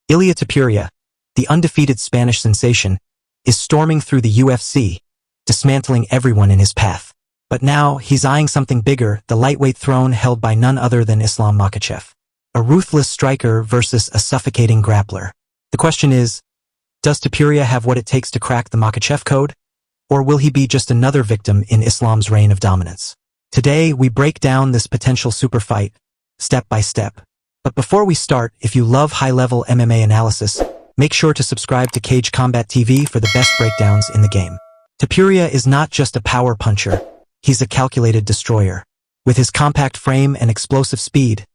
Ilia Topuria, the undefeated Spanish sensation, is storming through the UFC, dismantling everyone in his path. But now, he's eyeing something bigger, the lightweight throne held by none other than Islam Makhachev. A ruthless striker versus a suffocating grappler. The question is, does Topuria have what it takes to crack the Makhachev code? Or will he be just another victim in Islam's reign of dominance? Today, we break down this potential super fight, step by step. But before we start, if you love high-level MMA analysis, make sure to subscribe to Cage Combat TV for the best breakdowns in the game. Topuria is not just a power puncher, he's a calculated destroyer. With his compact frame and explosive speed,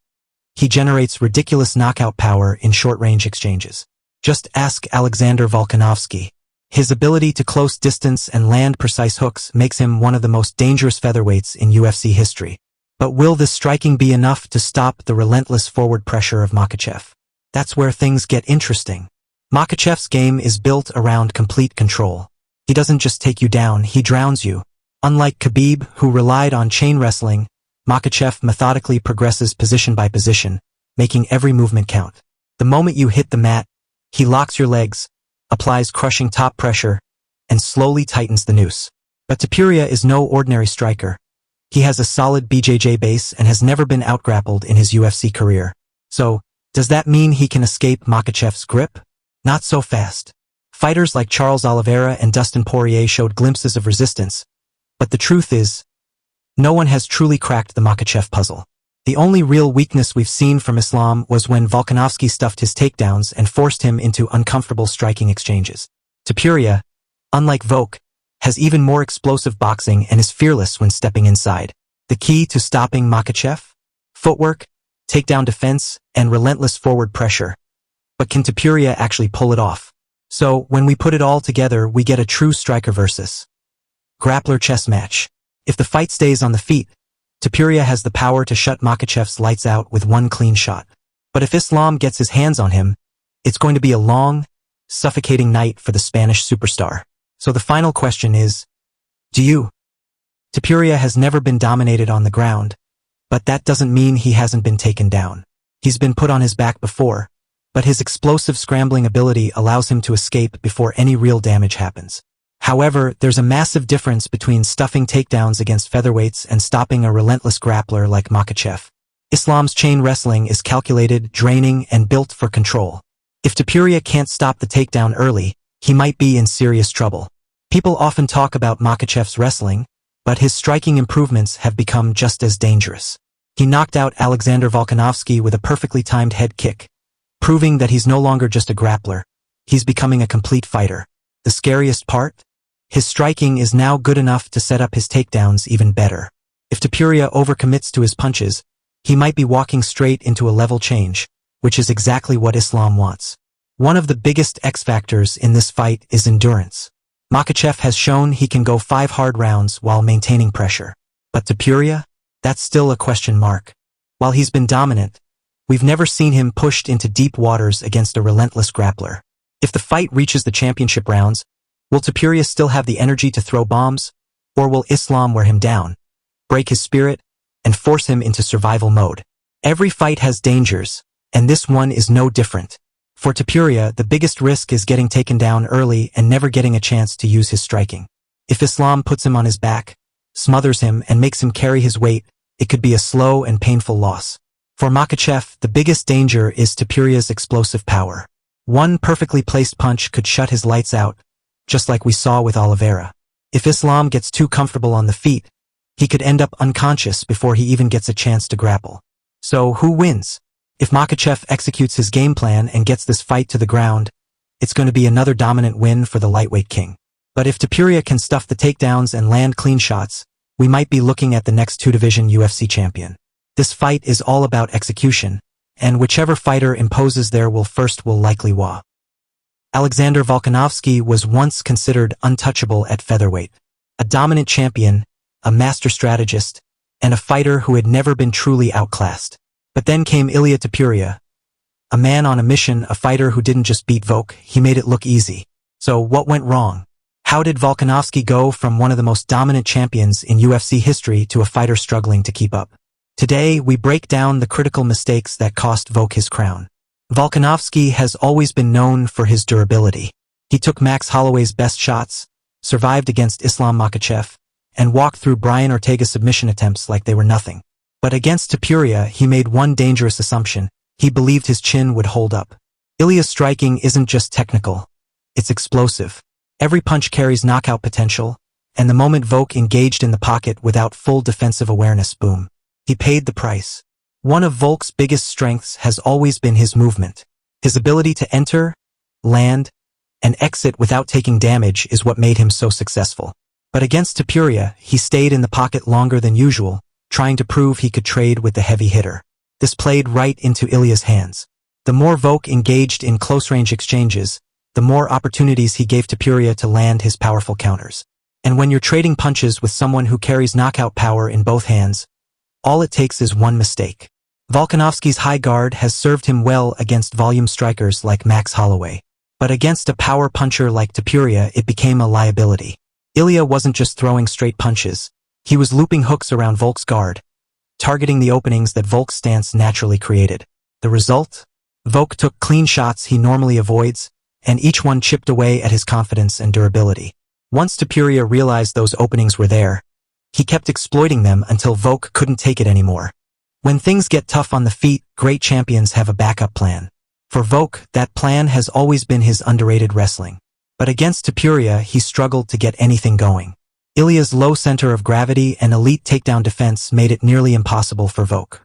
he generates ridiculous knockout power in short-range exchanges. Just ask Alexander Volkanovski. His ability to close distance and land precise hooks makes him one of the most dangerous featherweights in UFC history. But will this striking be enough to stop the relentless forward pressure of Makhachev? That's where things get interesting. Makhachev's game is built around complete control. He doesn't just take you down, he drowns you. Unlike Khabib, who relied on chain wrestling, Makhachev methodically progresses position by position, making every movement count. The moment you hit the mat, he locks your legs, applies crushing top pressure, and slowly tightens the noose. But Topuria is no ordinary striker. He has a solid BJJ base and has never been outgrappled in his UFC career. So, does that mean he can escape Makhachev's grip? Not so fast. Fighters like Charles Oliveira and Dustin Poirier showed glimpses of resistance, but the truth is, no one has truly cracked the Makhachev puzzle. The only real weakness we've seen from Islam was when Volkanovski stuffed his takedowns and forced him into uncomfortable striking exchanges. Topuria, unlike Volk, has even more explosive boxing and is fearless when stepping inside. The key to stopping Makhachev? Footwork, takedown defense, and relentless forward pressure. But can Topuria actually pull it off? So, when we put it all together, we get a true striker versus grappler chess match. If the fight stays on the feet, Topuria has the power to shut Makhachev's lights out with one clean shot. But if Islam gets his hands on him, it's going to be a long, suffocating night for the Spanish superstar. So the final question is, do you? Topuria has never been dominated on the ground, but that doesn't mean he hasn't been taken down. He's been put on his back before, but his explosive scrambling ability allows him to escape before any real damage happens. However, there's a massive difference between stuffing takedowns against featherweights and stopping a relentless grappler like Makhachev. Islam's chain wrestling is calculated, draining, and built for control. If Topuria can't stop the takedown early, he might be in serious trouble. People often talk about Makhachev's wrestling, but his striking improvements have become just as dangerous. He knocked out Alexander Volkanovski with a perfectly timed head kick, proving that he's no longer just a grappler, he's becoming a complete fighter. The scariest part? His striking is now good enough to set up his takedowns even better. If Topuria overcommits to his punches, he might be walking straight into a level change, which is exactly what Islam wants. One of the biggest X factors in this fight is endurance. Makhachev has shown he can go 5 hard rounds while maintaining pressure. But Topuria? That's still a question mark. While he's been dominant, we've never seen him pushed into deep waters against a relentless grappler. If the fight reaches the championship rounds, will Topuria still have the energy to throw bombs? Or will Islam wear him down, break his spirit, and force him into survival mode? Every fight has dangers, and this one is no different. For Topuria, the biggest risk is getting taken down early and never getting a chance to use his striking. If Islam puts him on his back, smothers him, and makes him carry his weight, it could be a slow and painful loss. For Makhachev, the biggest danger is Topuria's explosive power. One perfectly placed punch could shut his lights out, just like we saw with Oliveira. If Islam gets too comfortable on the feet, he could end up unconscious before he even gets a chance to grapple. So who wins? If Makhachev executes his game plan and gets this fight to the ground, it's going to be another dominant win for the lightweight king. But if Topuria can stuff the takedowns and land clean shots, we might be looking at the next 2-division UFC champion. This fight is all about execution, and whichever fighter imposes their will first will likely win. Alexander Volkanovski was once considered untouchable at featherweight. A dominant champion, a master strategist, and a fighter who had never been truly outclassed. But then came Ilia Topuria, a man on a mission, a fighter who didn't just beat Volk, he made it look easy. So what went wrong? How did Volkanovski go from one of the most dominant champions in UFC history to a fighter struggling to keep up? Today, we break down the critical mistakes that cost Volk his crown. Volkanovski has always been known for his durability. He took Max Holloway's best shots, survived against Islam Makhachev, and walked through Brian Ortega's submission attempts like they were nothing. But against Topuria, he made one dangerous assumption. He believed his chin would hold up. Ilia's striking isn't just technical. It's explosive. Every punch carries knockout potential, and the moment Volk engaged in the pocket without full defensive awareness, boom. He paid the price. One of Volk's biggest strengths has always been his movement. His ability to enter, land, and exit without taking damage is what made him so successful. But against Topuria, he stayed in the pocket longer than usual, trying to prove he could trade with the heavy hitter. This played right into Ilia's hands. The more Volk engaged in close-range exchanges, the more opportunities he gave Topuria to land his powerful counters. And when you're trading punches with someone who carries knockout power in both hands, all it takes is one mistake. Volkanovski's high guard has served him well against volume strikers like Max Holloway. But against a power puncher like Topuria, it became a liability. Ilia wasn't just throwing straight punches. He was looping hooks around Volk's guard, targeting the openings that Volk's stance naturally created. The result? Volk took clean shots he normally avoids, and each one chipped away at his confidence and durability. Once Topuria realized those openings were there, he kept exploiting them until Volk couldn't take it anymore. When things get tough on the feet, great champions have a backup plan. For Volk, that plan has always been his underrated wrestling. But against Topuria, he struggled to get anything going. Ilia's low center of gravity and elite takedown defense made it nearly impossible for Volk.